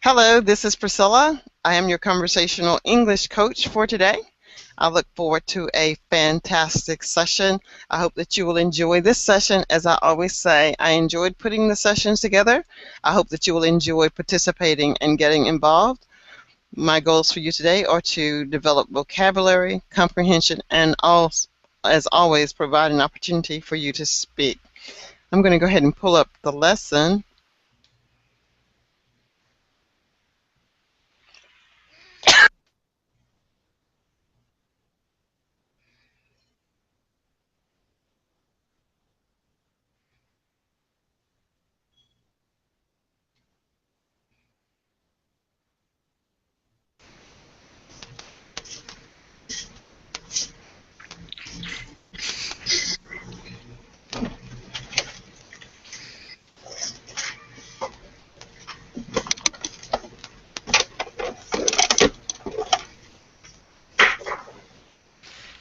Hello, this is Priscilla. I am your conversational English coach for today. I look forward to a fantastic session. I hope that you will enjoy this session. As I always say, I enjoyed putting the sessions together. I hope that you will enjoy participating and getting involved. My goals for you today are to develop vocabulary, comprehension, and also, as always, provide an opportunity for you to speak. I'm going to go ahead and pull up the lesson.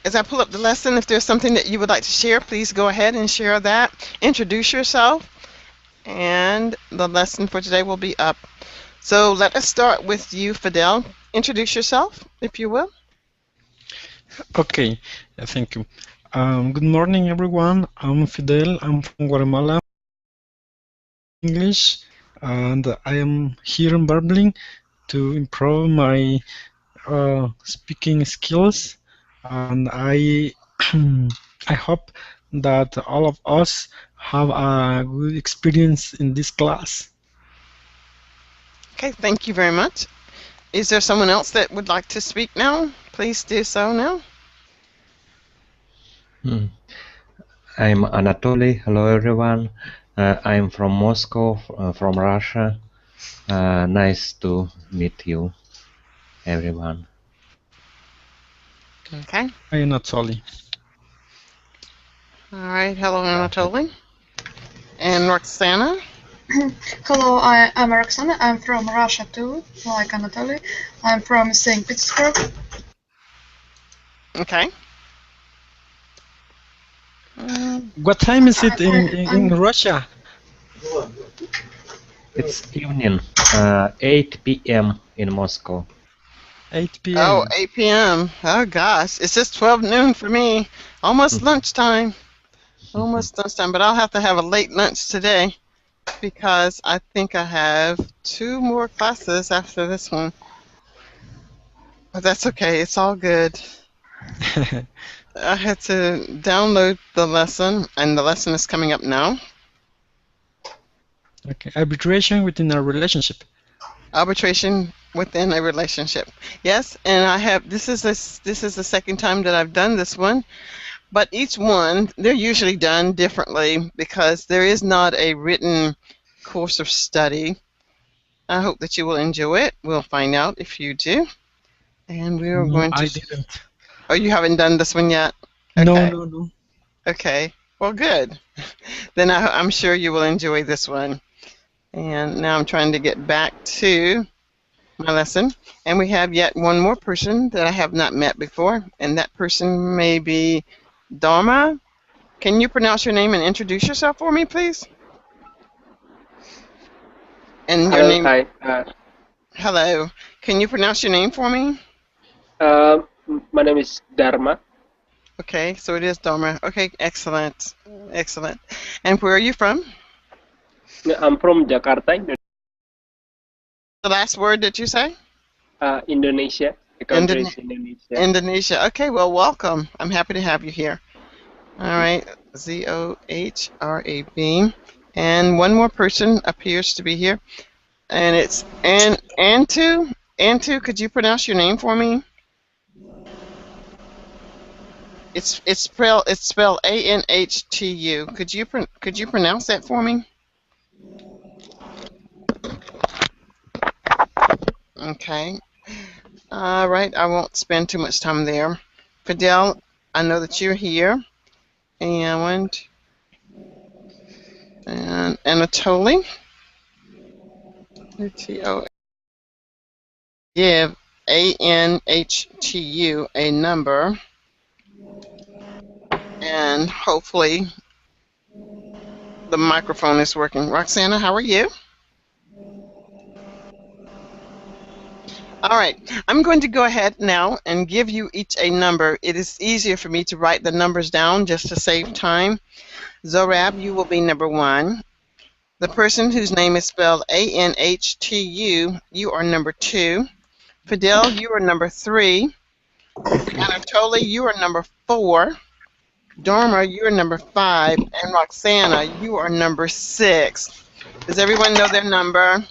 As I pull up the lesson, if there's something that you would like to share, please go ahead and share that. Introduce yourself, and the lesson for today will be up. So let us start with you, Fidel. Introduce yourself, if you will. Okay, thank you. Good morning, everyone. I'm Fidel. I'm from Guatemala, English, and I am here in Berlin to improve my speaking skills. And I, I hope that all of us have a good experience in this class. Okay, thank you very much. Is there someone else that would like to speak now? Please do so now. I'm Anatoly. Hello, everyone. I'm from Moscow, from Russia. Nice to meet you, everyone. Okay. Hi, Anatoly. All right. Hello, Anatoly. And Roxana. Hello, I'm Roxana. I'm from Russia too, like Anatoly. I'm from St. Petersburg. Okay. What time is it in Russia? It's evening, 8 p.m. in Moscow. 8 p.m. Oh, 8 p.m. Oh, gosh. It's just 12 noon for me. Almost lunchtime. Almost lunchtime, but I'll have to have a late lunch today because I think I have 2 more classes after this one. But that's okay. It's all good. I had to download the lesson, and the lesson is coming up now. Okay, arbitration within a relationship. Arbitration within a relationship. Yes, and I have this is the second time that I've done this one, but each one they're usually done differently because there is not a written course of study. I hope that you will enjoy it. We'll find out if you do. And we are No, going to. I didn't. Oh, you haven't done this one yet? No, Okay. no. Okay. Well, good. Then I'm sure you will enjoy this one. And now I'm trying to get back to my lesson. And we have yet one more person that I have not met before. And that person may be Dharma. Can you pronounce your name and introduce yourself for me, please? And your Hello, name. hi. Hello. Can you pronounce your name for me? My name is Dharma. Okay, so it is Dharma. Okay, excellent. Excellent. And where are you from? I'm from Jakarta, Indonesia. The last word that you say? Indonesia. The country is Indonesia. Indonesia. Okay, well, welcome. I'm happy to have you here. All right, Zohrab. And one more person appears to be here. And it's Antu. Antu, could you pronounce your name for me? It's spelled Anhtu. Could you pronounce that for me? Okay. All right. I won't spend too much time there. Fidel, I know that you're here. And Anatoly. Give Anhtu a number. And hopefully the microphone is working. Roxana, how are you? All right, I'm going to go ahead now and give you each a number. It is easier for me to write the numbers down just to save time. Zorab, you will be number 1. The person whose name is spelled Anhtu, you are number 2. Fidel, you are number 3. Anatoly, you are number 4. Dharma, you are number 5. And Roxana, you are number 6. Does everyone know their number?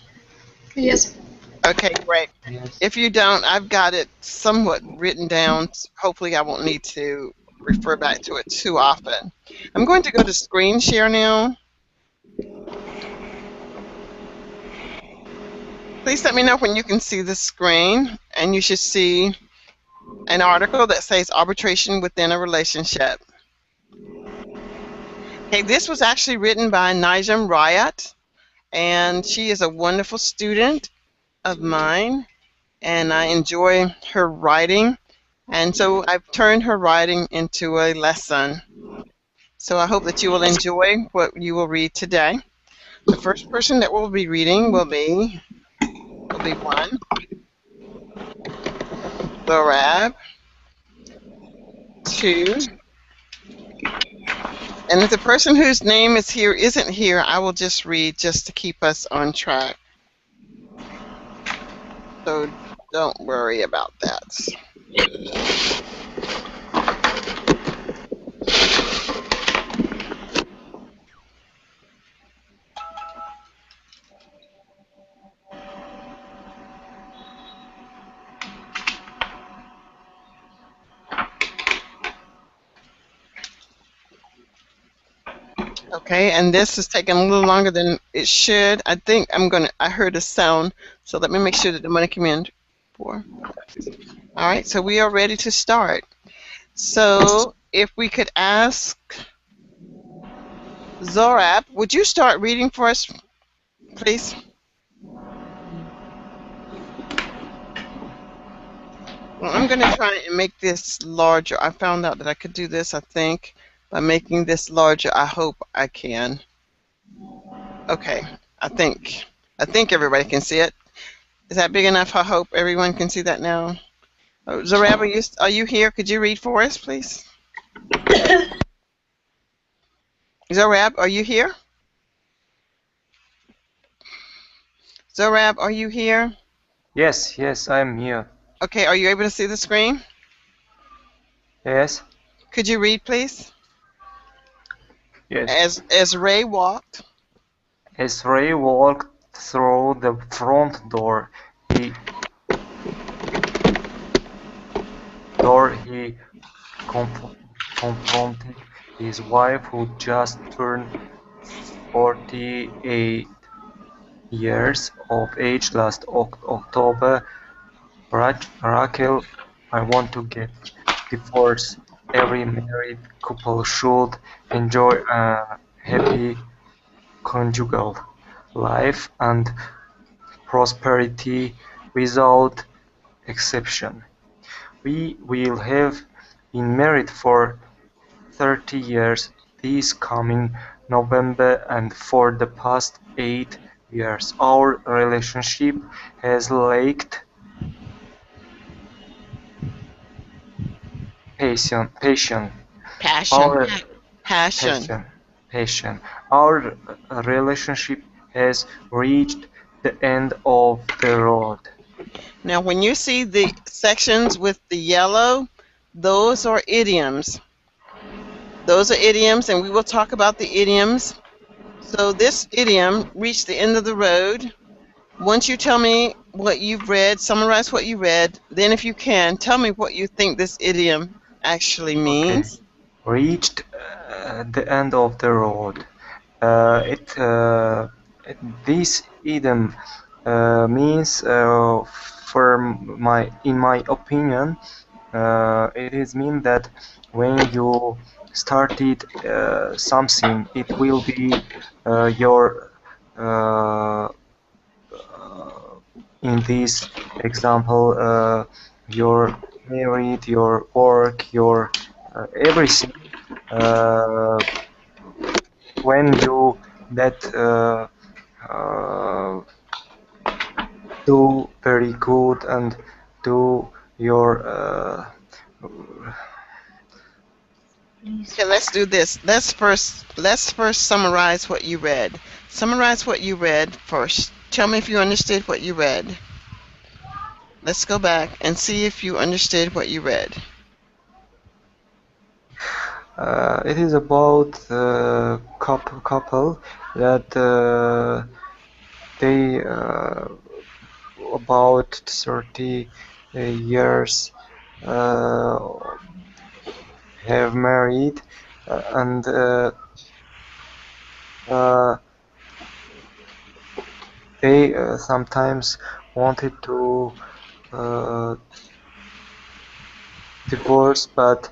Yes. Okay, great. Yes. If you don't, I've got it somewhat written down. Hopefully I won't need to refer back to it too often. I'm going to go to screen share now. Please let me know when you can see the screen, and you should see an article that says arbitration within a relationship. Okay, this was actually written by Najam Ryat, and she is a wonderful student of mine, and I enjoy her writing. And so I've turned her writing into a lesson. So I hope that you will enjoy what you will read today. The first person that we'll be reading will be 1, Zorab, 2, and if the person whose name is here isn't here, I will just read just to keep us on track. So don't worry about that. Okay, and this is taking a little longer than it should. I think I heard a sound, so let me make sure that the money came in. 4. All right, so we are ready to start. So if we could ask Zorab, would you start reading for us, please? Well, I'm going to try and make this larger. I found out that I could do this, I think, by making this larger. I hope I can. Okay, I think everybody can see it. Is that big enough? I hope everyone can see that now. Oh, Zorab, are you here? Could you read for us, please? Zorab, are you here? Zorab, are you here? Yes, yes, I'm here. Okay, are you able to see the screen? Yes, Could you read, please? yes. As Ray walked. As Ray walked through the front door, he confronted his wife, who just turned 48 years of age last October. Raquel, I want to get divorced. Every married couple should enjoy a happy conjugal life and prosperity without exception. We will have been married for 30 years this coming November, and for the past 8 years our relationship has lacked passion. Our passion. Our relationship has reached the end of the road. Now, when you see the sections with the yellow, those are idioms. Those are idioms, and we will talk about the idioms. So this idiom reached the end of the road. Once you tell me what you've read, summarize what you read, then if you can, tell me what you think this idiom actually means. Okay. Reached the end of the road. This idiom means, in my opinion, it is mean that when you started something, it will be your in this example, your married, your work, your everything. When you that do very good and do your Okay, let's do this. Let's first summarize what you read. Summarize what you read first. Tell me if you understood what you read. Let's go back and see if you understood what you read. it is about the couple that they about 30 years have married and they sometimes wanted to divorce, but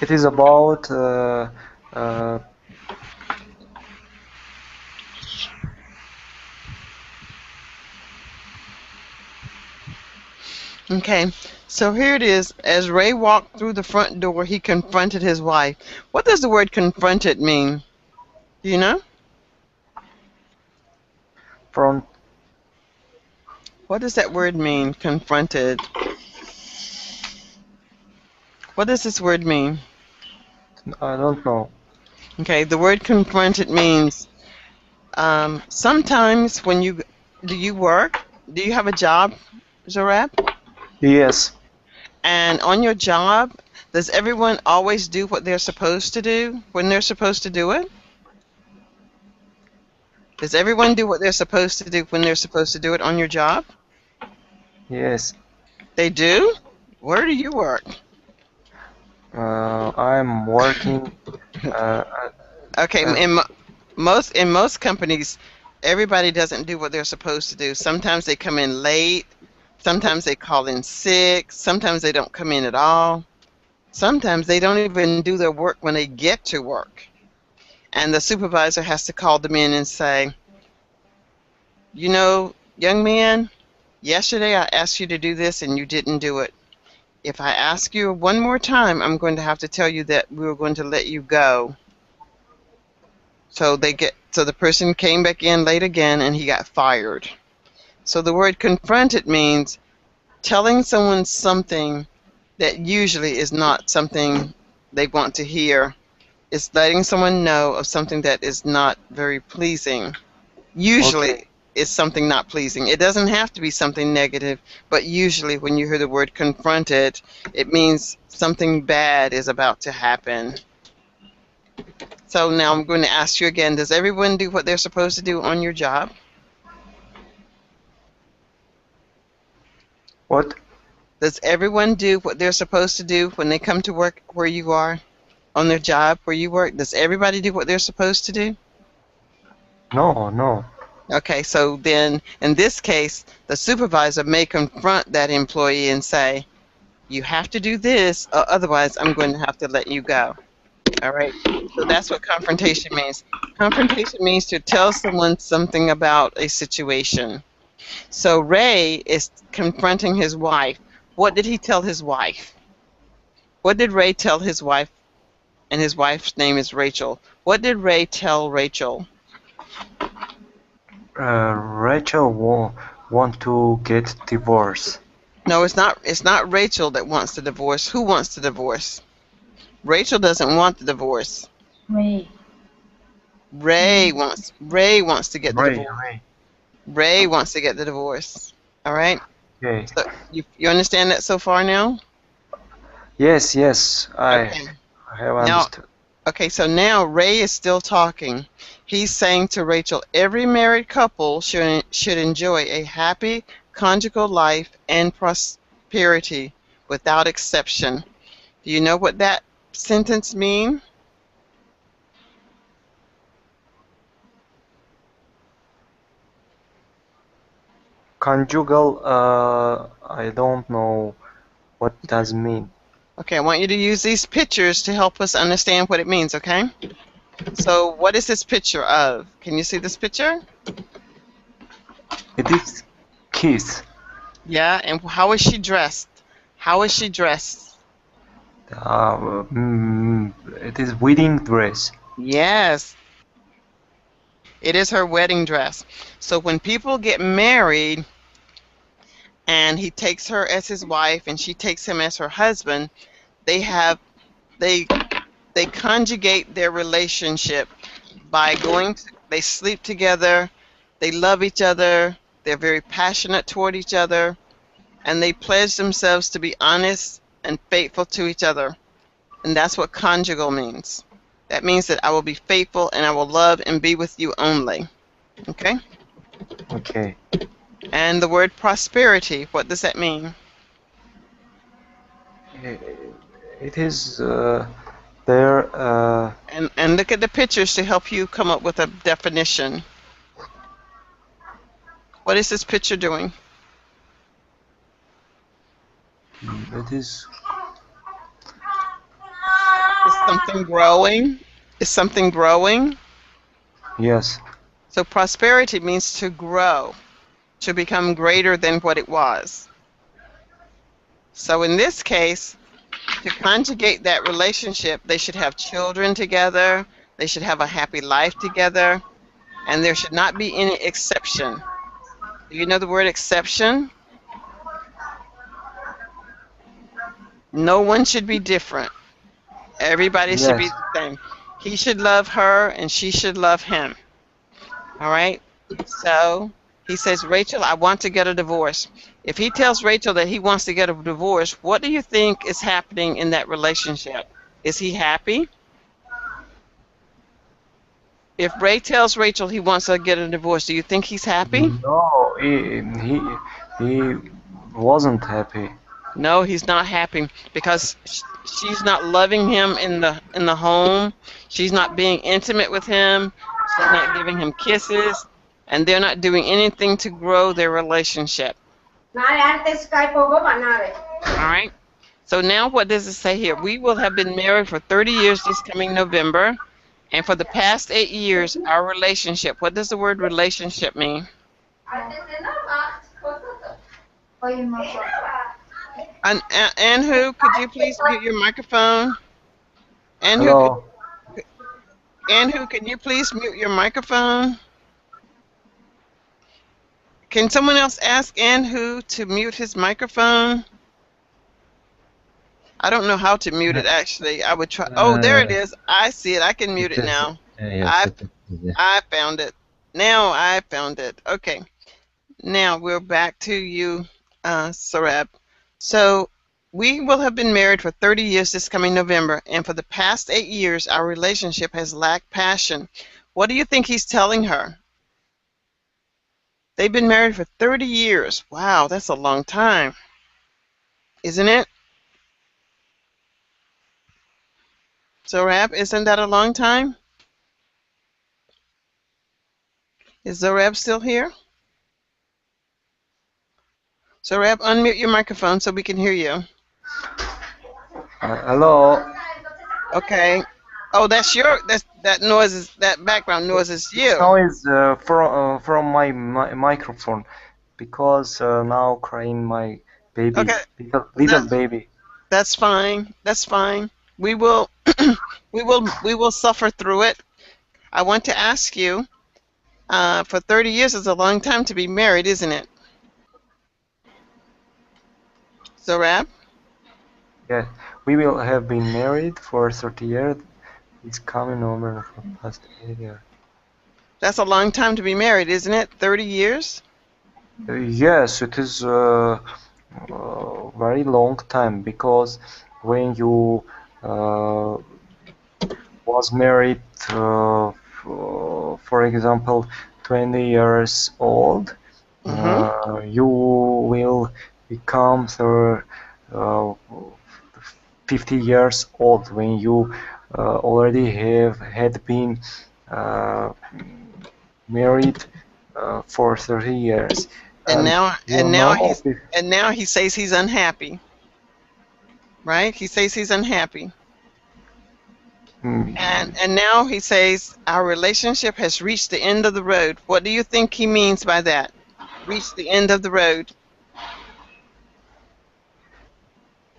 it is about Okay, so here it is. As Ray walked through the front door, he confronted his wife. What does the word confronted mean? Do you know? front. What does that word mean, confronted? What does this word mean? I don't know. Okay, the word confronted means sometimes when do you work? Do you have a job, Zorab? Yes. And on your job, does everyone always do what they're supposed to do when they're supposed to do it? Does everyone do what they're supposed to do when they're supposed to do it on your job? Yes. They do? Where do you work? I'm working. Uh, Okay, uh, in most companies, everybody doesn't do what they're supposed to do. Sometimes they come in late, sometimes they call in sick, sometimes they don't come in at all. Sometimes they don't even do their work when they get to work. And the supervisor has to call them in and say, you know, young man, yesterday I asked you to do this and you didn't do it. If I ask you one more time, I'm going to have to tell you that we're going to let you go. So the person came back in late again and he got fired. So the word confronted means telling someone something that usually is not something they want to hear. It's letting someone know of something that is not very pleasing. Usually okay. it's something not pleasing. It doesn't have to be something negative, but usually when you hear the word confronted, it means something bad is about to happen. So now I'm going to ask you again, does everyone do what they're supposed to do on your job? What? Does everyone do what they're supposed to do when they come to work where you are, on their job where you work? Does everybody do what they're supposed to do? No, no. Okay, so then in this case, the supervisor may confront that employee and say, you have to do this, or otherwise I'm going to have to let you go. All right, so that's what confrontation means. Confrontation means to tell someone something about a situation. So Ray is confronting his wife. What did he tell his wife? What did Ray tell his wife? And his wife's name is Rachel. What did Ray tell Rachel? Rachel want to get divorced. No, it's not. It's not Rachel that wants the divorce. Who wants the divorce? Rachel doesn't want the divorce. Ray. Ray wants to get the Ray, divorce. Ray. Ray wants to get the divorce. All right. Okay. So you understand that so far now? Yes, yes. I Okay. have Now, understood. okay. So now Ray is still talking. He's saying to Rachel, every married couple should enjoy a happy conjugal life and prosperity without exception. Do you know what that sentence means? Conjugal. I don't know what does mean. Okay, I want you to use these pictures to help us understand what it means, okay? So what is this picture of? Can you see this picture? It is kiss. Yeah, and how is she dressed? How is she dressed? It is wedding dress. Yes, it is her wedding dress. So when people get married and he takes her as his wife and she takes him as her husband, they have they they conjugate their relationship by they sleep together, they love each other, they're very passionate toward each other, and they pledge themselves to be honest and faithful to each other. And that's what conjugal means. That means that I will be faithful and I will love and be with you only. Okay? Okay. And the word prosperity, what does that mean? It is there. And look at the pictures to help you come up with a definition. What is this picture doing? It is. Is something growing? Is something growing? Yes. So prosperity means to grow, to become greater than what it was. So in this case, to conjugate that relationship, they should have children together, they should have a happy life together, and there should not be any exception. Do you know the word exception? No one should be different. Everybody should be Yes. the same. He should love her and she should love him. All right? So he says, Rachel, I want to get a divorce. If he tells Rachel that he wants to get a divorce, what do you think is happening in that relationship? Is he happy? If Ray tells Rachel he wants to get a divorce, do you think he's happy? No, he wasn't happy. No, he's not happy because she's not loving him in the home. She's not being intimate with him. She's not giving him kisses, and they're not doing anything to grow their relationship. All right. So now what does it say here? We will have been married for 30 years this coming November, and for the past 8 years, our relationship. What does the word relationship mean? And who? Could you please mute your microphone? And Hello. who? Can you please mute your microphone? Can someone else ask who to mute his microphone? I don't know how to mute it actually. I would try. Oh, there it is. I see it. I can mute it now. Yes, I found it. Now I found it. Okay. Now we're back to you, Sarab. So we will have been married for 30 years this coming November, and for the past 8 years, our relationship has lacked passion. What do you think he's telling her? They've been married for 30 years. Wow, that's a long time, isn't it? Zorab, isn't that a long time? Is Zorab still here? Zorab, unmute your microphone so we can hear you. Hello. Okay. Oh, that noise is that background noise is you. Noise from my microphone because now crying my baby, Okay. little baby. That's fine. That's fine. We will we will suffer through it. I want to ask you, for 30 years is a long time to be married, isn't it? Zorab? Yeah, we will have been married for 30 years. It's coming over for past 8 years. That's a long time to be married, isn't it? 30 years? Yes, it is a very long time because when you was married, for example, 20 years old, you will become 50 years old when you already had been married for 30 years. And now he says he's unhappy. Right? He says he's unhappy. And now he says our relationship has reached the end of the road. What do you think he means by that? Reach the end of the road.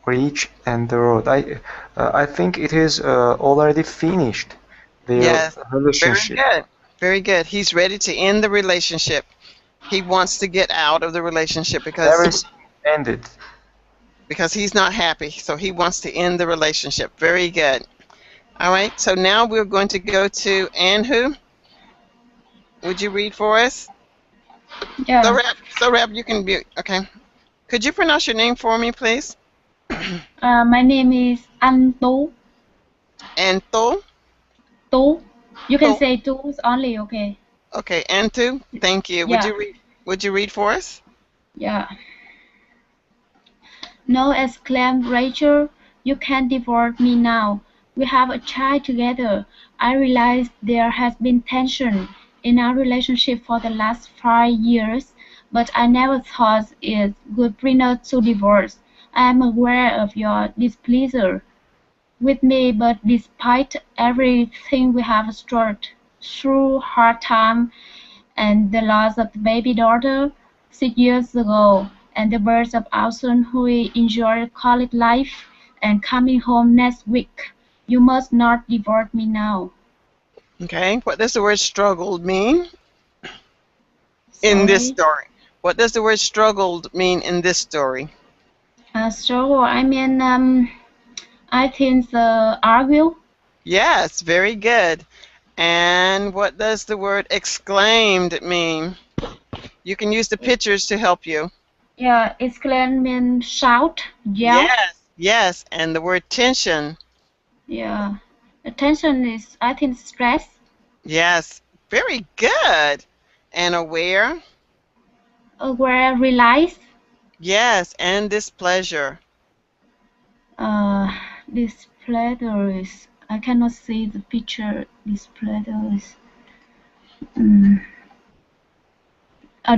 reach and the road. I think it is already finished their Yes. Very relationship. good. Very good. He's ready to end the relationship. He wants to get out of the relationship Everything ended. because he's not happy. So he wants to end the relationship. Very good. All right. So now we're going to go to Anhu. Would you read for us? Yeah. So Rab, you can be okay. Could you pronounce your name for me, please? My name is Anto. Anto. Tu. You can To. say Tu only, okay? Okay, Antu. Thank you. Yeah. Would you read for us? Yeah. No, exclaimed Rachel. You can't divorce me now. We have a child together. I realize there has been tension in our relationship for the last 5 years, but I never thought it would bring us to divorce. I am aware of your displeasure with me, but despite everything we have struggled through hard time and the loss of the baby daughter 6 years ago, and the birth of our son who enjoyed college life and coming home next week. You must not divorce me now. Okay. What does the word struggled mean in this Sorry. story? What does the word struggled mean in this story? Struggle, I think argue. Yes, very good. And what does the word exclaimed mean? You can use the pictures to help you. Yeah, exclaim means shout, yell. Yes. And the word tension. Yeah. Attention is, I think, stress. Yes, very good. And aware. Where realize. Yes, and displeasure. This pleasure is, I cannot see the picture. This pleasure is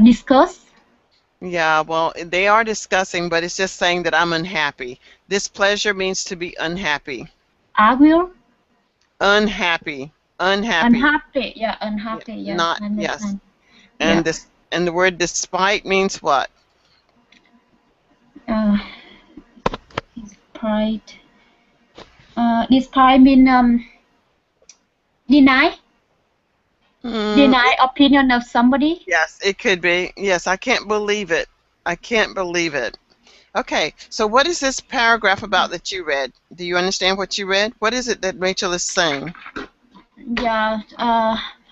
discuss, Yeah, well, they are discussing, but it's just saying that I'm unhappy. Displeasure means to be unhappy. argue, Unhappy. unhappy. Yeah, Yeah, unhappy. Yeah, not I yes. understand. And Yeah. this and the word despite means what? Uh, despite. Despite mean deny, Mm, deny opinion of somebody. yes, it could be. Yes, I can't believe it. I can't believe it. Okay, so what is this paragraph about that you read? Do you understand what you read? What is it that Rachel is saying? Yeah.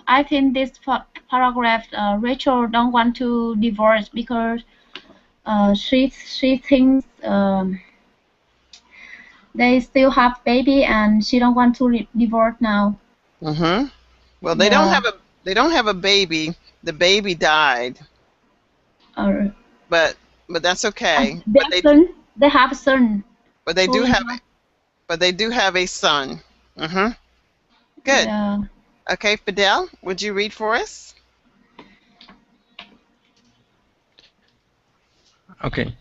I think this paragraph, Rachel don't want to divorce because she thinks they still have baby and she don't want to divorce now. Mm-hmm. Well, Yeah. they don't have a baby. The baby died, Uh, but that's okay. their son, they have a son But they who do is have not. but they do have a son. Mm-hmm. Good. Yeah. Okay, Fidel, would you read for us? Okay.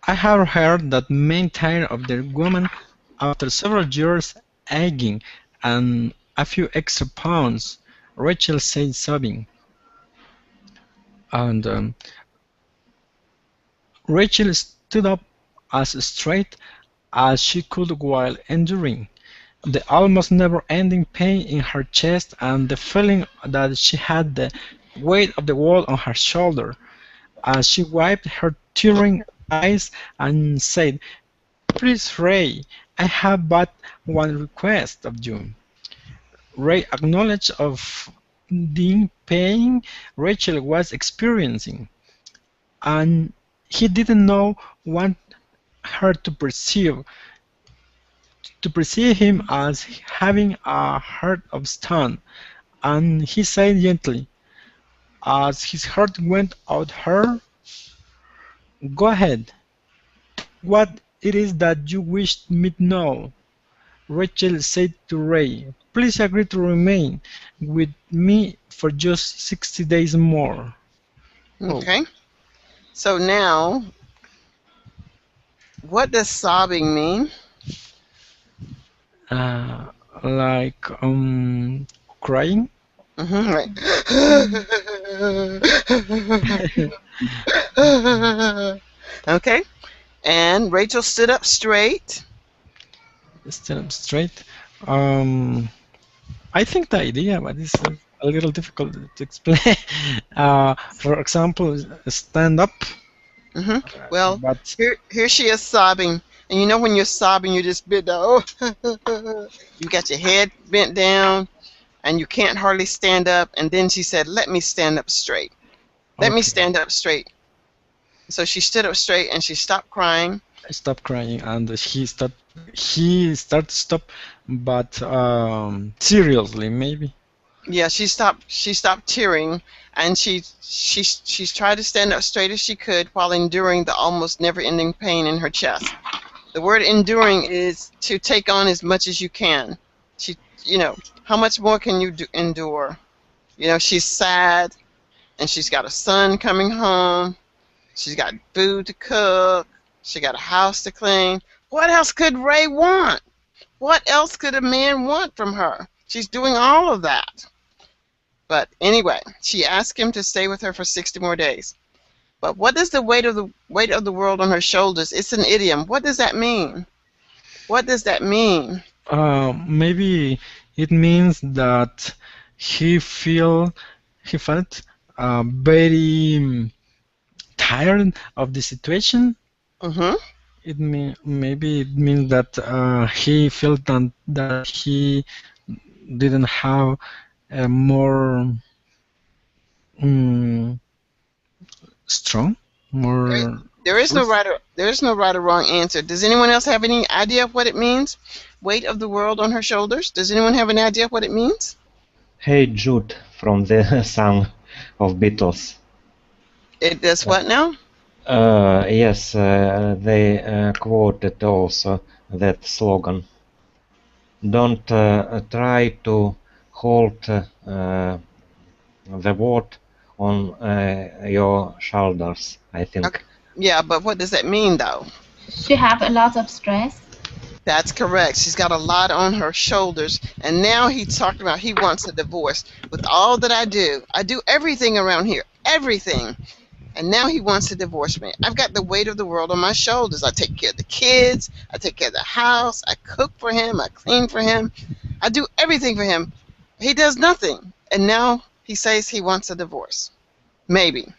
I have heard that men tired of their woman after several years aging and a few extra pounds, Rachel said sobbing. And Rachel stood up as straight as she could while enduring the almost never-ending pain in her chest and the feeling that she had the weight of the world on her shoulder. As she wiped her tearing eyes and said, "Please, Ray, I have but one request of you." Ray acknowledged of the pain Rachel was experiencing, and he didn't know what her to perceive him as having a heart of stone, and he said gently, as his heart went out her, "Go ahead. What it is that you wish me to know?" Rachel said to Ray, "Please agree to remain with me for just 60 days more." Oh, Okay. So now, what does sobbing mean? uh, like crying. Mm-hmm, right. Okay. And Rachel stood up straight. Stand up straight. I think the idea, but it's a little difficult to explain. For example, stand up, Hmm. Well, but here she is sobbing. And you know when you're sobbing, you just bent down. Oh, you got your head bent down, and you can't hardly stand up. And then she said, "Let me stand up straight. Let me okay. stand up straight." So she stood up straight and she stopped crying. I stopped crying, and he started to stop, but seriously, maybe. Yeah, she stopped tearing, and she's tried to stand up straight as she could while enduring the almost never-ending pain in her chest. The word enduring is to take on as much as you can. She, how much more can you endure? She's sad, and she's got a son coming home. She's got food to cook. She got a house to clean. What else could Ray want? What else could a man want from her? She's doing all of that. But anyway, she asked him to stay with her for 60 more days. But what is the weight of the world on her shoulders? It's an idiom. What does that mean? What does that mean? Maybe it means that he felt very tired of the situation. Mm-hmm. Maybe it means that he felt that he didn't have a more mm, strong, There, more there is no force. right or wrong answer. Does anyone else have any idea of what it means? Weight of the world on her shoulders. Does anyone have an idea of what it means? Hey Jude from the song of Beatles. It does what now? Yes, they quoted also that slogan. Don't try to hold the world on your shoulders, I Okay. think. Yeah, but what does that mean though? She have a lot of stress. That's correct. She's got a lot on her shoulders. And now he's talking about he wants a divorce. With all that I do everything around here. Everything. And now he wants to divorce me. I've got the weight of the world on my shoulders. I take care of the kids. I take care of the house. I cook for him. I clean for him. I do everything for him. He does nothing. And now he says he wants a divorce. Maybe.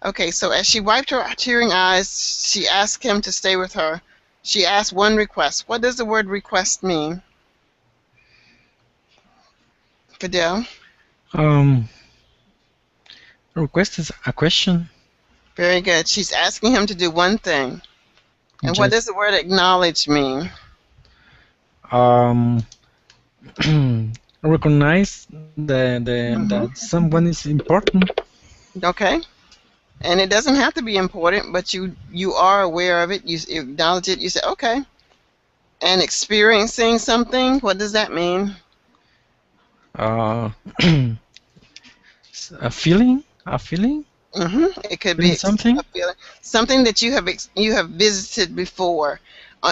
Okay, so as she wiped her tearing eyes, she asked him to stay with her. She asked one request. What does the word request mean, Fidel? Um, Request is a question. Very good. She's asking him to do one thing. And what does Just the word acknowledge mean? um, recognize that Hmm. someone is important. Okay. And it doesn't have to be important, but you are aware of it. You acknowledge it. You say, okay. And experiencing something, what does that mean? Uh, a feeling, It could be feeling something. a feeling, something that you have visited before.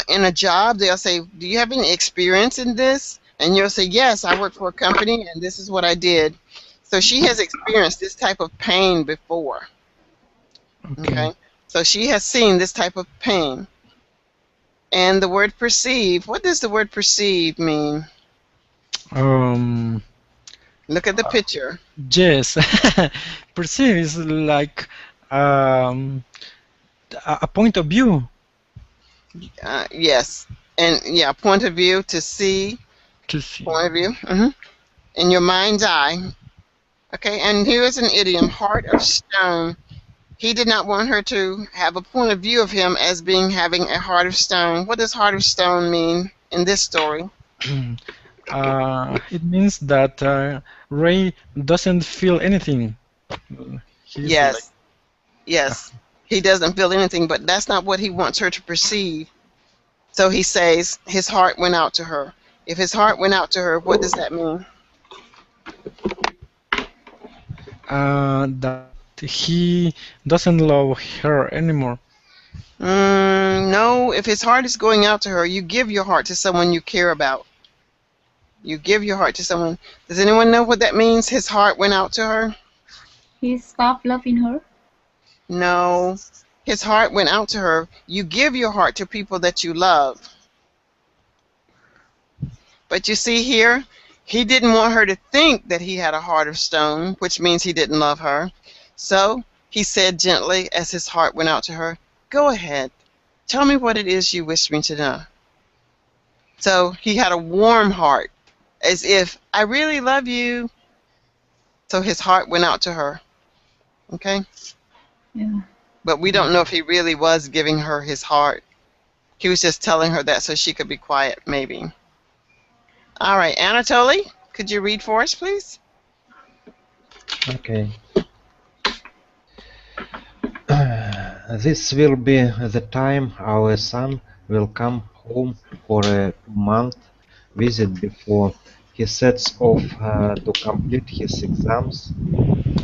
In a job, they'll say, "Do you have any experience in this?" And you'll say, "Yes, I work for a company, and this is what I did." So she has experienced this type of pain before. Okay. Okay, so she has seen this type of pain. And the word perceive. What does the word perceive mean? Um, Look at the picture. yes. Perceive is like um, a point of view Yes, and yeah, point of view to see. to see. Point of view. In your mind's eye. Okay, and here's an idiom: heart of stone. He did not want her to have a point of view of him as being having a heart of stone. What does heart of stone mean in this story? It means that Ray doesn't feel anything. He's like, Yes, yes. He doesn't feel anything, but that's not what he wants her to perceive. So he says his heart went out to her. If his heart went out to her, what does that mean? that he doesn't love her anymore. No, if his heart is going out to her, you give your heart to someone you care about. You give your heart to someone. Does anyone know what that means? His heart went out to her? He stopped loving her. No. His heart went out to her. You give your heart to people that you love. But you see here, he didn't want her to think that he had a heart of stone, which means he didn't love her. So he said gently as his heart went out to her, "Go ahead. Tell me what it is you wish me to know." So he had a warm heart, as if, "I really love you." So his heart went out to her. Okay? Yeah. But we don't know if he really was giving her his heart. He was just telling her that so she could be quiet, maybe. All right, Anatoly, could you read for us, please? Okay. This will be the time our son will come home for a 2-month visit before he sets off to complete his exams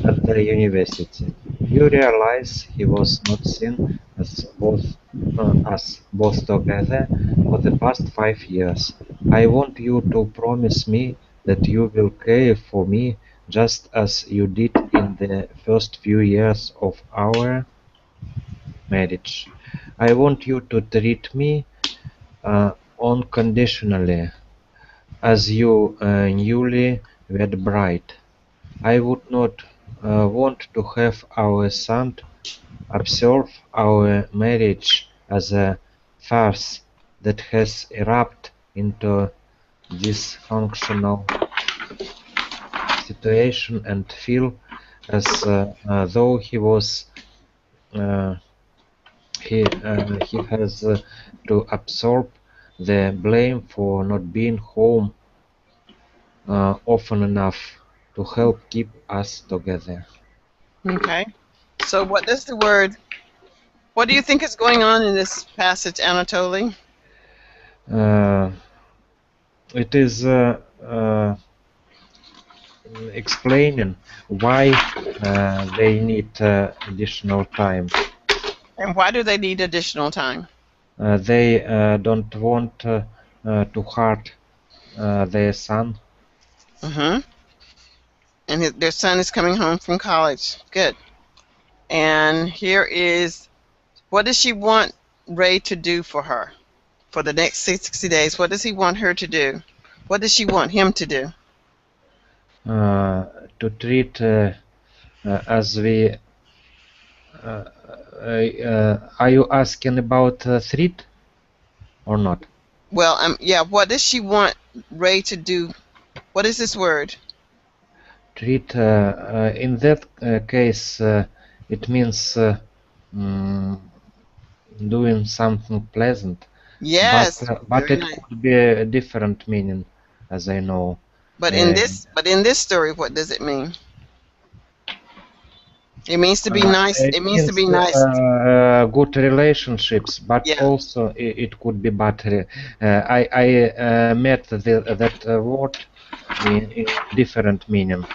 at the university. You realize he was not seen as us both together for the past 5 years. I want you to promise me that you will care for me just as you did in the first few years of our marriage. I want you to treat me unconditionally as your newly wed bride. I would not want to have our son observe our marriage as a farce that has erupted into dysfunctional situation and feel as though uh, he has to absorb the blame for not being home often enough to help keep us together. Okay. So what do you think is going on in this passage, Anatoly? Uh, it is explaining why they need additional time. And why do they need additional time? They don't want to hurt their son. Mm-hmm. And their son is coming home from college. Good. And here is, what does she want Ray to do for her for the next 60 days? What does he want her to do? What does she want him to do? To treat as we are you asking about threat or not? Well, yeah, what does she want Ray to do? What is this word? Treat in that case it means doing something pleasant, Yes, but very it nice. could be a different meaning, as I know. But in this story, what does it mean? It means to be nice. It It means to means be nice. good relationships, but Yeah. also it could be bad. I met that word in different meaning.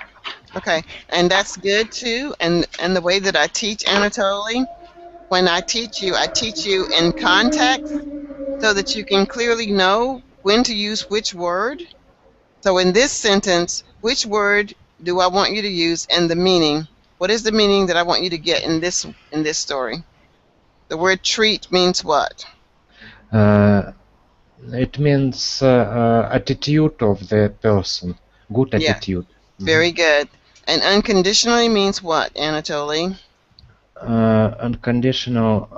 Okay, and that's good too. And the way that I teach, Anatoly, when I teach you in context so that you can clearly know when to use which word. So in this sentence, which word do I want you to use and the meaning? What is the meaning that I want you to get in this story? The word treat means what? It means attitude of the person, good Yeah, attitude. very good. And unconditionally means what, Anatoly? Unconditional.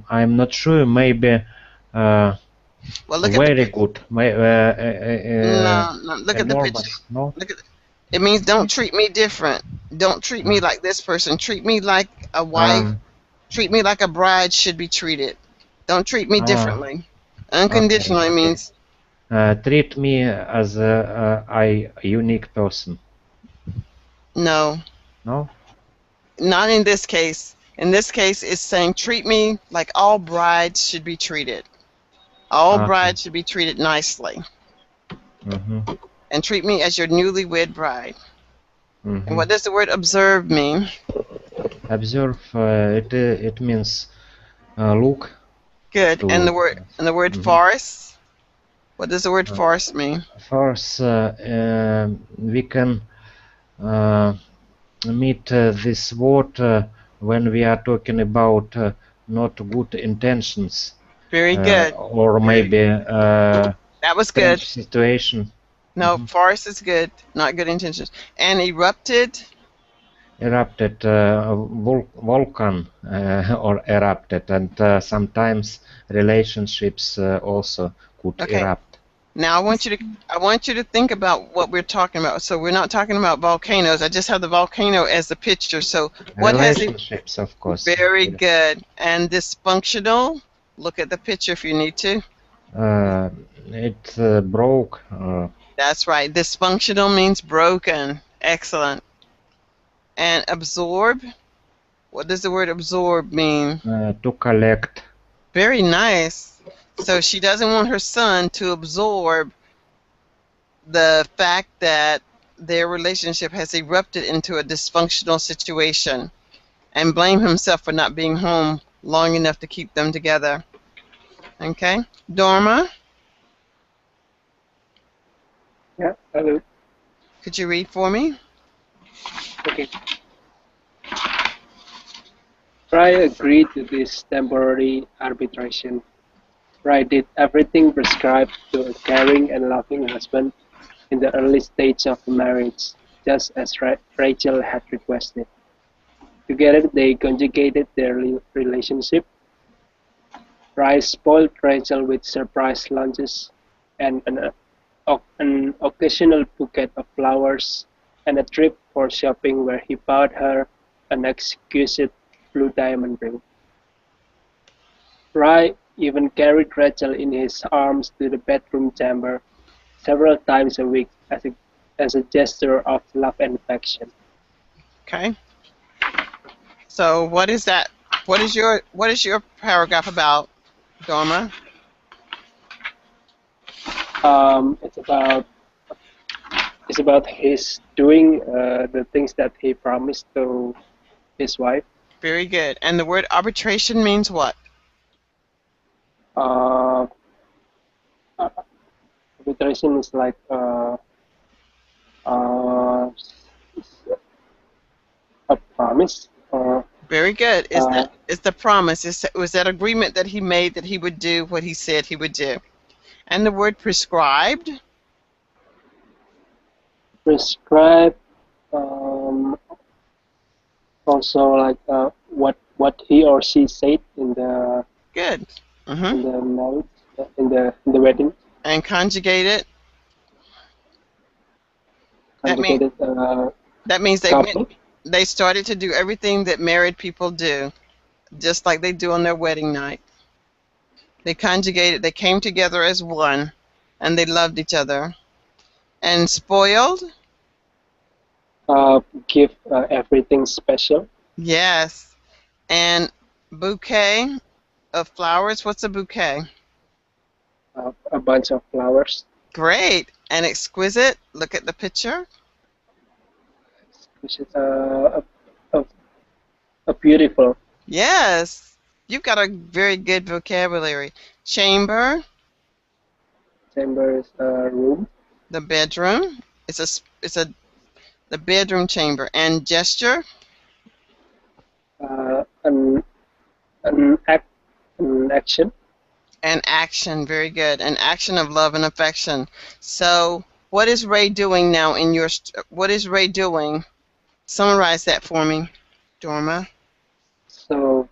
I'm not sure. Maybe Well, look at the very picture. good. No, no, look at the picture. Enormous. No. Look at it means don't treat me different. Don't treat me like this person. Treat me like a wife. Um. Treat me like a bride should be treated. Don't treat me Ah. differently. Okay. Unconditionally Okay. means Treat me as a unique person. no, No. not in this case. In this case, it's saying treat me like all brides should be treated. All Okay. brides should be treated nicely. Mm-hmm. And treat me as your newlywed bride. And Mm-hmm. what does the word observe mean? Observe. It means look Good. And the to. word Mhm. farce? What does the word farce mean? First, we can uh, meet this word when we are talking about not good intentions Very good. or maybe That was good. strange situation. No, farce is good, not good intentions. And erupted. Erupted volcano or erupted, and sometimes relationships also could Okay. erupt. Now I want you to think about what we're talking about. So we're not talking about volcanoes. I just have the volcano as the picture. So what has it? Relationships, of course. Very good. And dysfunctional. Look at the picture if you need to. It broke. That's right. Dysfunctional means broken. Excellent. And absorb. What does the word absorb mean? To collect. Very nice. So she doesn't want her son to absorb the fact that their relationship has erupted into a dysfunctional situation and blame himself for not being home long enough to keep them together. Okay? Dorma? Yeah, hello. Could you read for me? Okay. Rai agreed to this temporary arbitration. Rai did everything prescribed to a caring and loving husband in the early stage of the marriage, just as Rachel had requested. Together they conjugated their relationship. Rai spoiled Rachel with surprise lunches and an occasional bouquet of flowers and a trip for shopping where he bought her an exquisite blue diamond ring. Rai even carried Rachel in his arms to the bedroom chamber several times a week as a gesture of love and affection. Okay. So what is that? What is your paragraph about, Dorma? It's about his doing the things that he promised to his wife. Very good. And the word arbitration means what? Arbitration is like a promise. Very good. Is the promise? Was that agreement that he made that he would do what he said he would do? And the word prescribed? Prescribe also like what he or she said in the good in the marriage in the wedding. And conjugated? Conjugated. That means they started to do everything that married people do, just like they do on their wedding night. They conjugated, they came together as one, and they loved each other. And spoiled? Give everything special. Yes. And bouquet of flowers, what's a bouquet? A bunch of flowers. Great. And exquisite, look at the picture. Which is a beautiful. Yes, you've got a very good vocabulary. Chamber. Chamber is a room. The bedroom. The bedroom chamber. And gesture. An action. An action, very good. An action of love and affection. So, what is Ray doing now in your? What is Ray doing? Summarize that for me, Dorma. So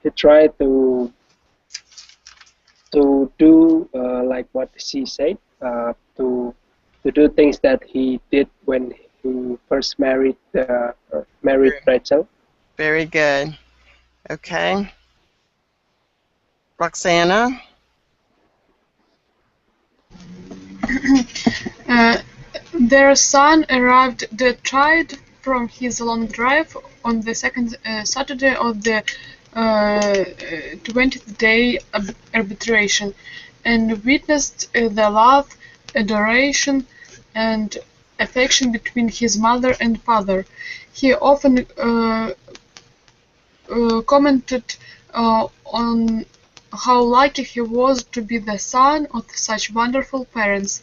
he tried to do like what she said, to do things that he did when he first married Rachel. Very good. Okay. Roxana. Their son arrived dead-tired from his long drive on the second Saturday of the 20th day arbitration, and witnessed the love, adoration, and affection between his mother and father. He often commented on how lucky he was to be the son of such wonderful parents.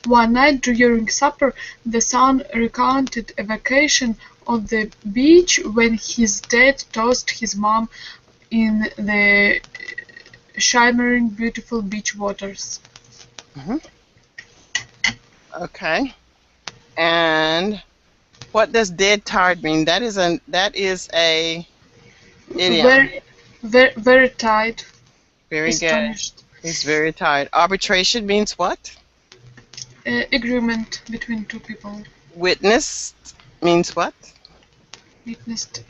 One night during supper, the son recounted a vacation on the beach when his dad tossed his mom in the shimmering beautiful beach waters. Hmm. Okay. And what does dead tired mean? That is a idiom. Very tired, Very good. astonished. He's very tired. Arbitration means what? Agreement between two people. Witnessed means what? Witnessed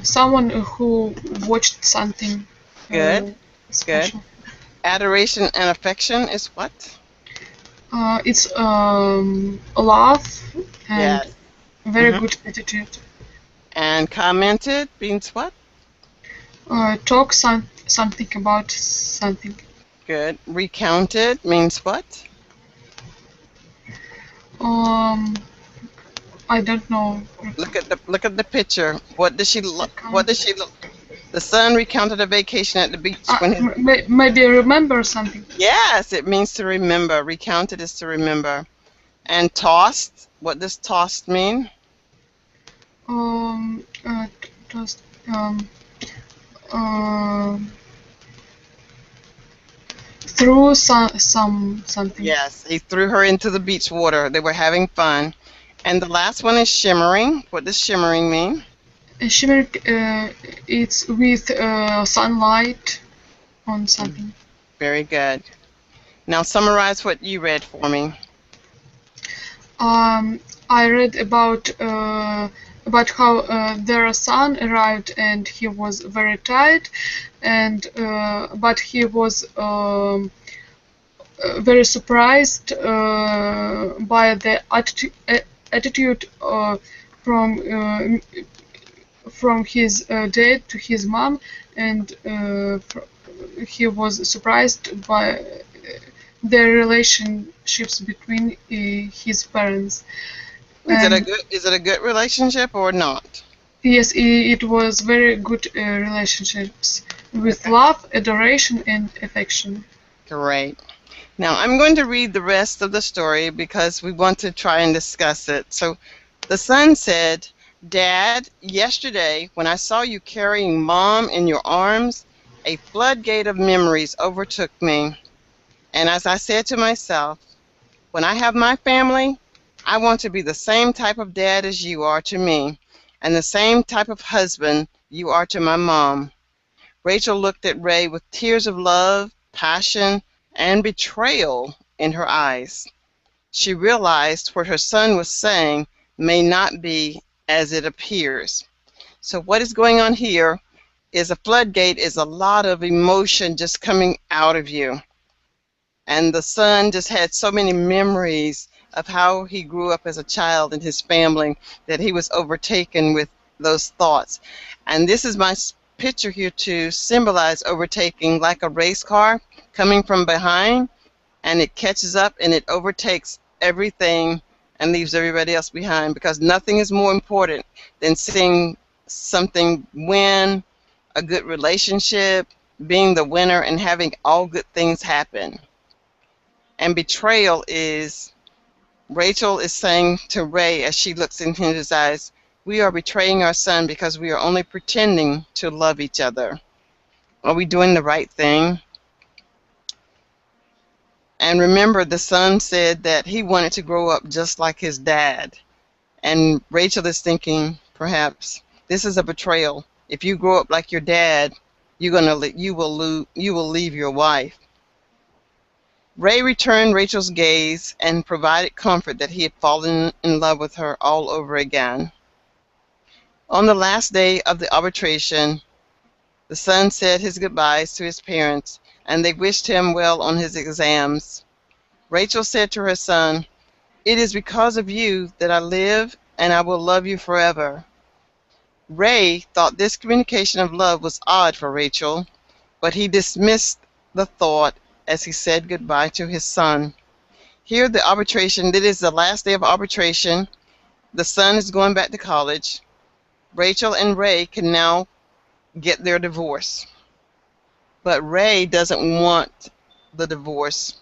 someone who watched something Good. Good. special. Adoration and affection is what? It's love and Yes. very Hmm. good attitude. And commented means what? Talk something about something. Good. Recounted means what? Um, I don't know. Look at the picture. What does she look? What does Recount. she look? The son recounted a vacation at the beach when his. Maybe remember something. Yes, it means to remember. Recounted is to remember. And tossed. What does tossed mean? Just um, through something. Yes, he threw her into the beach water. They were having fun. And the last one is shimmering. What does shimmering mean? Shimmer. It's with sunlight on something. Very good. Now summarize what you read for me. I read about how their son arrived and he was very tired, and but he was very surprised by the attitude from from his dad to his mom, and he was surprised by the relationships between his parents. And Is it a good relationship or not? yes, it was very good relationships with love, adoration, and affection. Great. Now I'm going to read the rest of the story because we want to try and discuss it. So the son said, "Dad, yesterday when I saw you carrying Mom in your arms, a floodgate of memories overtook me. And as I said to myself, when I have my family, I want to be the same type of dad as you are to me, and the same type of husband you are to my mom." Rachel looked at Ray with tears of love, passion, and betrayal in her eyes. She realized what her son was saying may not be as it appears. So what is going on here is a floodgate is a lot of emotion just coming out of you. And the son just had so many memories of how he grew up as a child in his family that he was overtaken with those thoughts. And this is my picture here to symbolize overtaking, like a race car coming from behind, and it catches up and it overtakes everything and leaves everybody else behind, because nothing is more important than seeing something win, a good relationship, being the winner, and having all good things happen. And betrayal is Rachel is saying to Ray as she looks into his eyes, "We are betraying our son because we are only pretending to love each other. Are we doing the right thing?" And remember, the son said that he wanted to grow up just like his dad. And Rachel is thinking, perhaps, this is a betrayal. If you grow up like your dad, you will leave your wife. Ray returned Rachel's gaze and provided comfort that he had fallen in love with her all over again. On the last day of the arbitration, the son said his goodbyes to his parents, and they wished him well on his exams. Rachel said to her son, "It is because of you that I live, and I will love you forever." Ray thought this communication of love was odd for Rachel, but he dismissed the thought as he said goodbye to his son. Here, the arbitration, it is the last day of arbitration. The son is going back to college. Rachel and Ray can now get their divorce. But Ray doesn't want the divorce.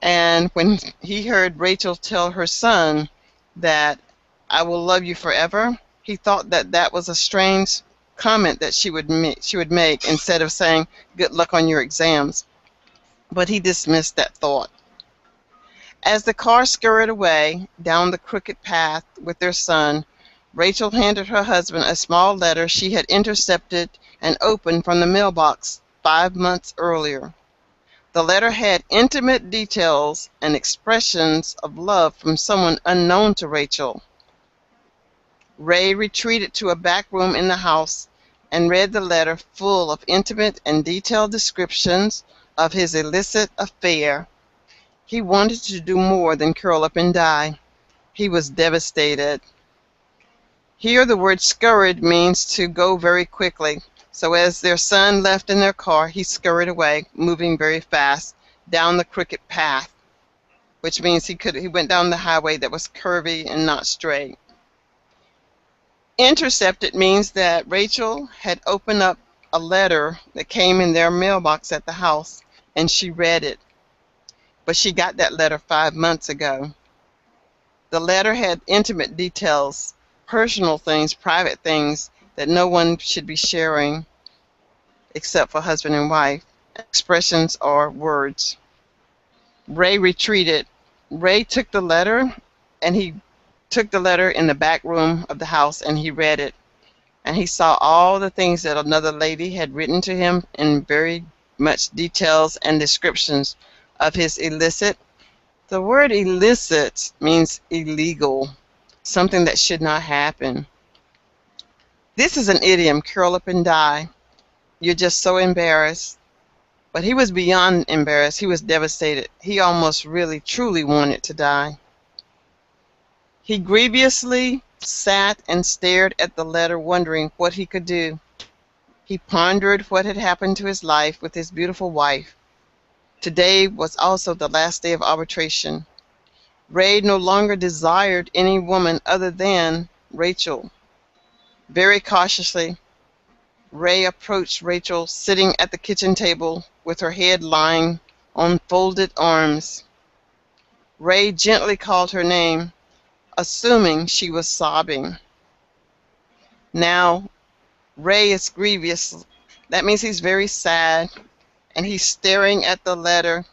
And when he heard Rachel tell her son that I will love you forever. He thought that that was a strange comment that she would make instead of saying good luck on your exams, but he dismissed that thought. As the car scurried away down the crooked path with their son, Rachel handed her husband a small letter she had intercepted and opened from the mailbox 5 months earlier. The letter had intimate details and expressions of love from someone unknown to Rachel. Ray retreated to a back room in the house and read the letter, full of intimate and detailed descriptions of his illicit affair. He wanted to do more than curl up and die. He was devastated. Here the word scurried means to go very quickly. So as their son left in their car, he scurried away, moving very fast, down the crooked path, which means he went down the highway that was curvy and not straight. Intercepted means that Rachel had opened up a letter that came in their mailbox at the house, and she read it. But she got that letter 5 months ago. The letter had intimate details, personal things, private things that no one should be sharing except for husband and wife. Expressions or words. Ray retreated. Ray took the letter, and he took the letter in the back room of the house, and he read it. And he saw all the things that another lady had written to him in very much details and descriptions of his illicit. The word illicit means illegal, something that should not happen. This is an idiom, curl up and die. You're just so embarrassed. But he was beyond embarrassed. He was devastated. He almost really, truly wanted to die. He grievously sat and stared at the letter, wondering what he could do. He pondered what had happened to his life with his beautiful wife. Today was also the last day of arbitration. Ray no longer desired any woman other than Rachel. Very cautiously, Ray approached Rachel sitting at the kitchen table with her head lying on folded arms. Ray gently called her name, assuming she was sobbing. Now, Ray is grievous. That means he's very sad, and he's staring at the letter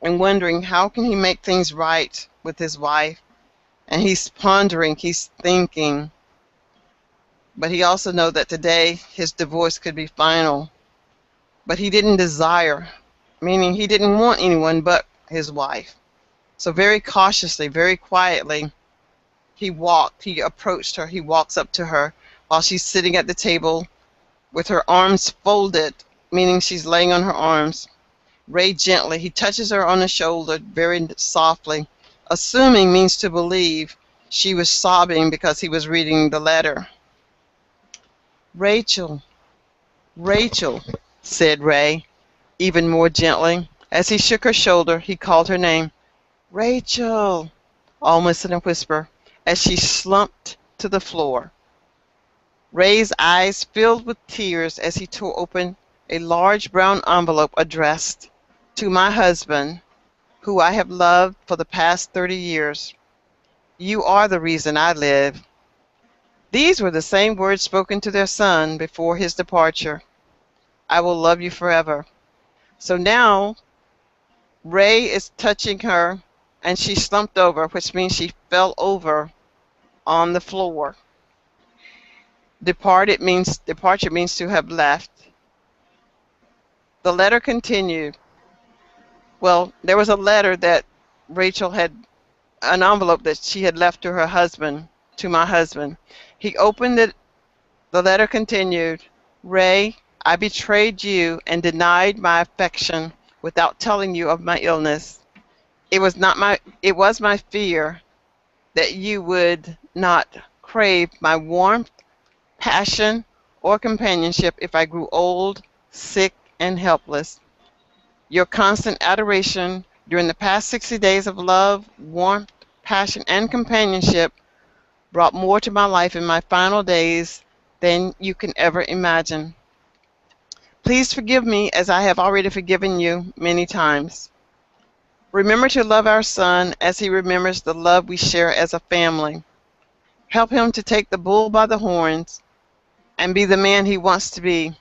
and wondering how can he make things right with his wife. And he's pondering, he's thinking. But he also knows that today his divorce could be final. But he didn't desire, meaning he didn't want anyone but his wife. So very cautiously, very quietly, he approached her, he walks up to her while she's sitting at the table with her arms folded, meaning she's laying on her arms. Ray gently, he touches her on the shoulder very softly, assuming means to believe she was sobbing because he was reading the letter. Rachel, Rachel, said Ray, even more gently. As he shook her shoulder, he called her name. Rachel, almost in a whisper, as she slumped to the floor. Ray's eyes filled with tears as he tore open a large brown envelope addressed to my husband, who I have loved for the past 30 years. You are the reason I live. These were the same words spoken to their son before his departure. I will love you forever. So now Ray is touching her, and she slumped over, which means she fell over on the floor. Departure means to have left. The letter continued. Well, there was a letter that Rachel had, an envelope that she had left to her husband, to my husband. He opened it. The letter continued. Ray, I betrayed you and denied my affection without telling you of my illness. It was my fear that you would not crave my warmth, passion, or companionship if I grew old, sick, and helpless. Your constant adoration during the past 60 days of love, warmth, passion, and companionship brought more to my life in my final days than you can ever imagine. Please forgive me as I have already forgiven you many times. Remember to love our son as he remembers the love we share as a family. Help him to take the bull by the horns and be the man he wants to be.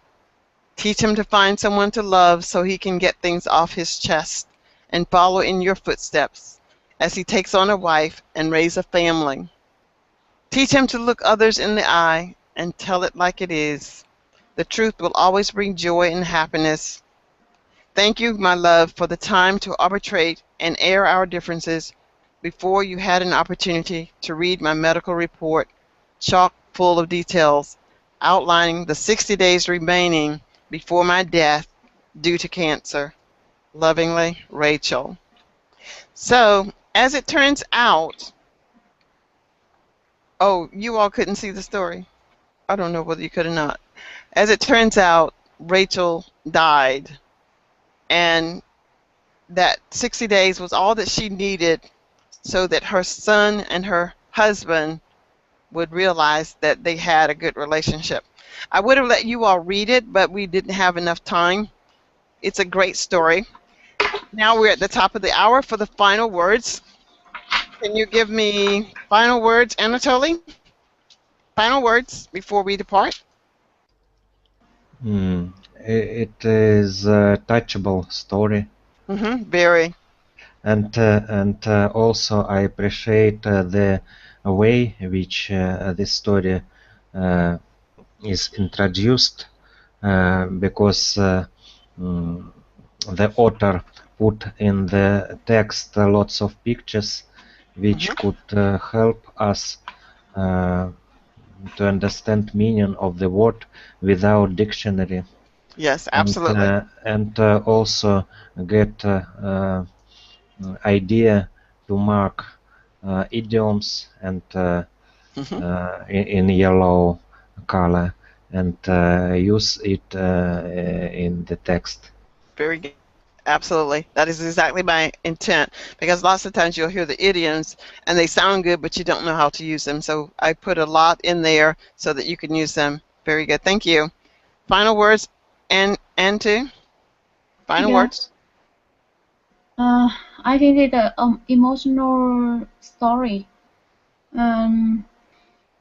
Teach him to find someone to love so he can get things off his chest and follow in your footsteps as he takes on a wife and raise a family. Teach him to look others in the eye and tell it like it is. The truth will always bring joy and happiness. Thank you, my love, for the time to arbitrate and air our differences before you had an opportunity to read my medical report, chock full of details, outlining the 60 days remaining before my death due to cancer. Lovingly, Rachel. So, as it turns out, oh, you all couldn't see the story. I don't know whether you could or not. As it turns out, Rachel died, and that 60 days was all that she needed so that her son and her husband would realize that they had a good relationship. I would have let you all read it, but we didn't have enough time. It's a great story. Now we're at the top of the hour for the final words. Can you give me final words, Anatoly? Final words before we depart? It is a touchable story, Very. and also I appreciate the way which this story is introduced, because the author put in the text lots of pictures which could help us to understand meaning of the word without dictionary, Yes, and absolutely. also get idea to mark idioms and in yellow color, and use it in the text. Very good. Absolutely. That is exactly my intent, because lots of times you'll hear the idioms and they sound good, but you don't know how to use them. So I put a lot in there so that you can use them. Very good. Thank you. Final words, and to final Yeah. words. I think it's an emotional story. Um,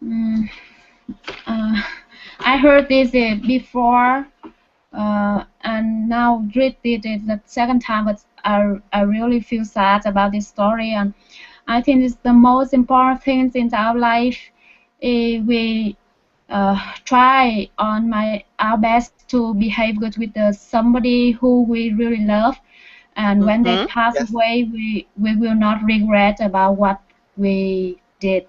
mm, I heard this before, and now read it the second time, but I really feel sad about this story, and I think it's the most important things in our life. We try on our best to behave good with somebody who we really love, and when they pass Yes, away, we will not regret about what we did.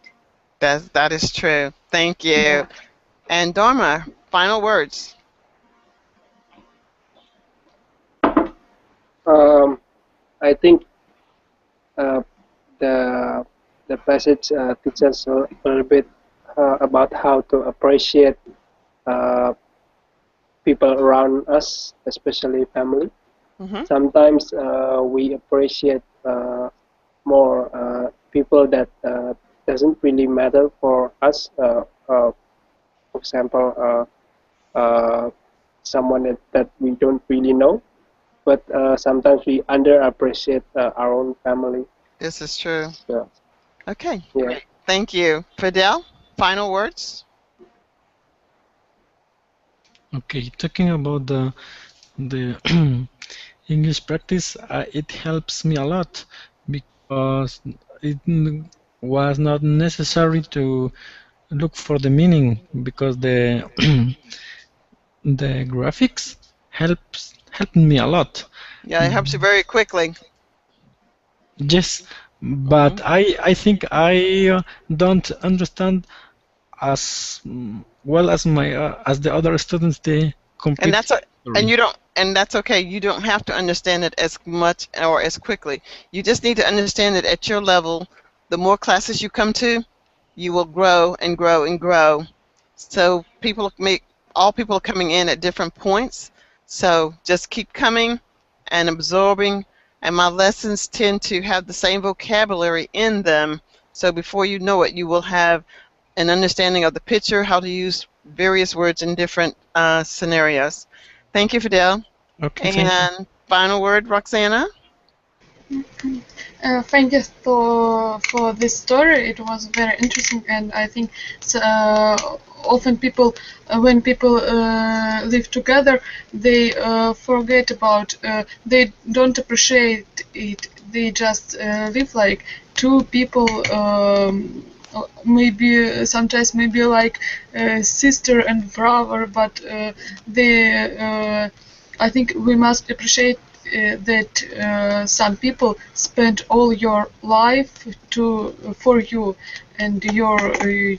that is true. Thank you. Yeah. And Dharma, final words. Um, I think uh, the the passage teaches a little bit about how to appreciate uh, people around us, especially family. Mm-hmm. Sometimes we appreciate more people that doesn't really matter for us. For example, someone that we don't really know, but sometimes we underappreciate our own family. This is true. So, Okay. yeah. Thank you. Fidel, final words. Okay, talking about the English practice, it helps me a lot because it was not necessary to look for the meaning because the the graphics helped me a lot. Yeah, it helps you very quickly. Yes, Hmm but I think I don't understand as well as my as the other students the And complete that's a, and story. you don't, and that's okay. You don't have to understand it as much or as quickly. You just need to understand it at your level. The more classes you come to, you will grow and grow and grow. So all people are coming in at different points. So just keep coming and absorbing. And my lessons tend to have the same vocabulary in them. So before you know it, you will have an understanding of the picture, how to use various words in different scenarios. Thank you, Fidel. Okay, thank you. And final word, Roxana? Thank you for this story. It was very interesting, and I think often people, when people live together, they forget about. They don't appreciate it. They just live like two people. Maybe sometimes maybe like sister and brother, but they. I think we must appreciate that some people spend all your life for you and your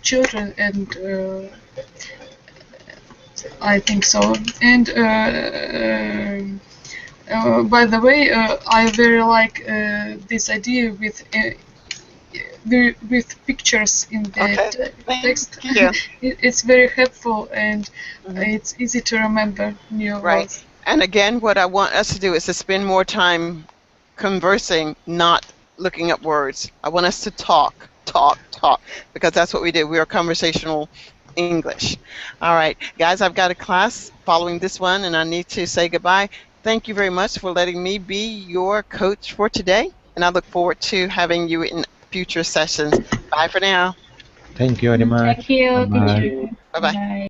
children, and I think so. And by the way, I very like this idea with pictures in the Okay, text. thank you. It's very helpful, and Mhm. it's easy to remember new Right. words. And again, what I want us to do is to spend more time conversing, not looking up words. I want us to talk, talk, talk, because that's what we do. We are conversational English. All right, guys, I've got a class following this one, and I need to say goodbye. Thank you very much for letting me be your coach for today, and I look forward to having you in future sessions. Bye for now. Thank you very Thank much. Bye you, Thank bye. teacher. you. Bye bye. Bye.